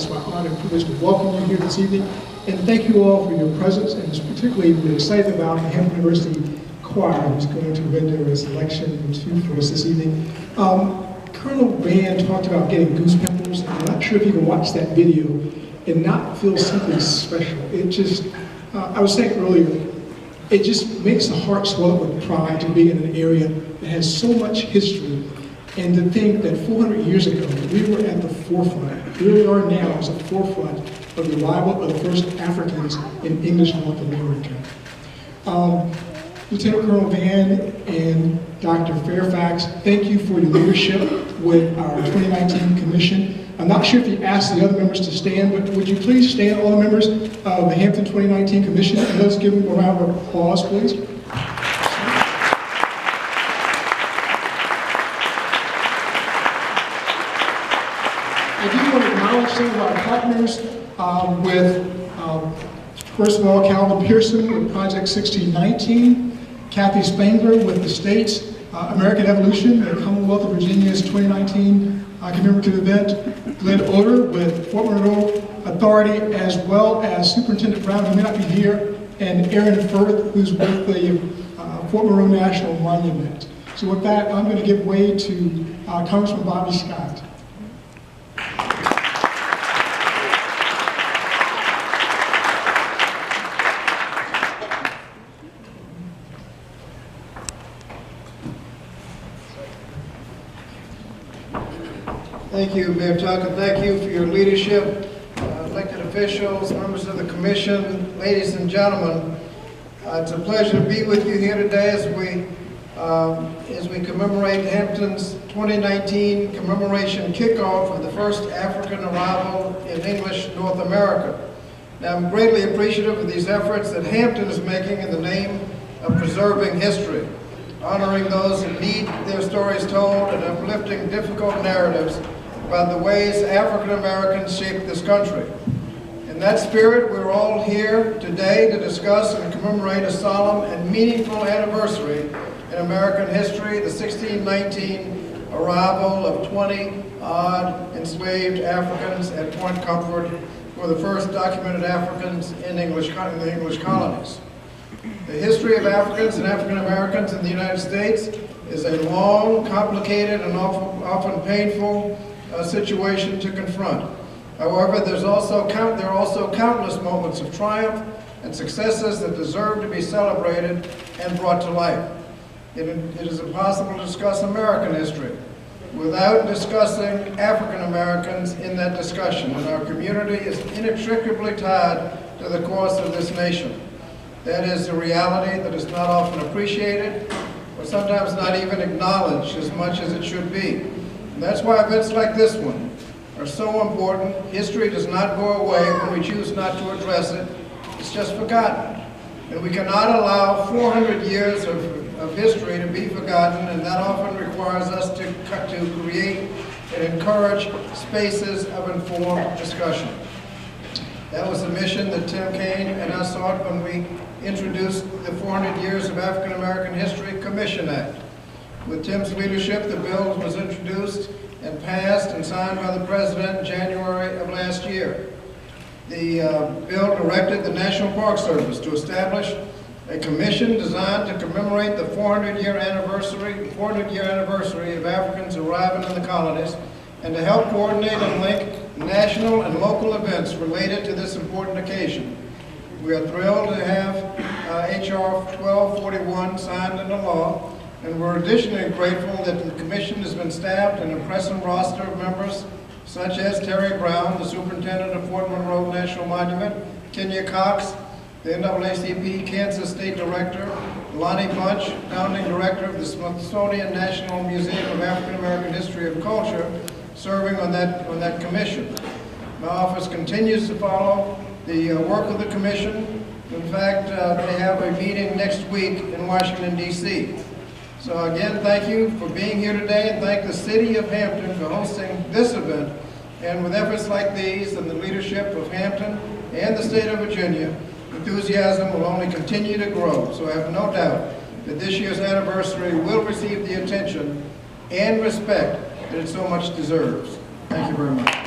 It's my honor and privilege to welcome you here this evening, and thank you all for your presence, and particularly we're excited about the Hampton University Choir, who's going to render a selection for us this evening. Colonel Van talked about getting goose pimples, and I'm not sure if you can watch that video and not feel something special. It just, I was saying earlier, it just makes the heart swell up with pride to be in an area that has so much history, and to think that 400 years ago, we were at the forefront, here we are now as the forefront of the arrival of the first Africans in English North America. Lieutenant Colonel Van and Dr. Fairfax, thank you for your leadership with our 2019 commission. I'm not sure if you asked the other members to stand, but would you please stand, all the members of the Hampton 2019 Commission, and let's give them a round of applause, please. I do want to acknowledge some of our partners first of all, Calvin Pearson with Project 1619, Kathy Spangler with the States, American Evolution, the Commonwealth of Virginia's 2019 commemorative event, Glenn Oder with Fort Monroe Authority, as well as Superintendent Brown, who may not be here, and Aaron Firth, who's with the Fort Monroe National Monument. So with that, I'm going to give way to Congressman Bobby Scott. Thank you, Mayor Tuck, and thank you for your leadership, elected officials, members of the commission, ladies and gentlemen. It's a pleasure to be with you here today as we commemorate Hampton's 2019 commemoration kickoff of the first African arrival in English North America. Now, I'm greatly appreciative of these efforts that Hampton is making in the name of preserving history, honoring those who need their stories told, and uplifting difficult narratives about the ways African Americans shaped this country. In that spirit, we're all here today to discuss and commemorate a solemn and meaningful anniversary in American history, the 1619 arrival of 20-odd enslaved Africans at Point Comfort, who were the first documented Africans in the English colonies. The history of Africans and African Americans in the United States is a long, complicated, and often painful situation to confront. However, there are also countless moments of triumph and successes that deserve to be celebrated and brought to light. It is impossible to discuss American history without discussing African Americans in that discussion, and our community is inextricably tied to the course of this nation. That is a reality that is not often appreciated, or sometimes not even acknowledged as much as it should be. And that's why events like this one are so important. History does not go away when we choose not to address it. It's just forgotten. And we cannot allow 400 years of history to be forgotten, and that often requires us to create and encourage spaces of informed discussion. That was the mission that Tim Kaine and I sought when we introduced the 400 Years of African American History Commission Act. With Tim's leadership, the bill was introduced and passed and signed by the President in January of last year. The bill directed the National Park Service to establish a commission designed to commemorate the 400-year anniversary of Africans arriving in the colonies, and to help coordinate and link national and local events related to this important occasion. We are thrilled to have H.R. 1241 signed into law, and we're additionally grateful that the Commission has been staffed an impressive roster of members such as Terry Brown, the Superintendent of Fort Monroe National Monument, Kenya Cox, the NAACP Kansas State Director, Lonnie Bunch, Founding Director of the Smithsonian National Museum of African American History and Culture, serving on that commission. My office continues to follow the work of the Commission. In fact, they have a meeting next week in Washington, D.C. So again, thank you for being here today, and thank the City of Hampton for hosting this event. And with efforts like these and the leadership of Hampton and the state of Virginia, enthusiasm will only continue to grow. So I have no doubt that this year's anniversary will receive the attention and respect that it so much deserves. Thank you very much.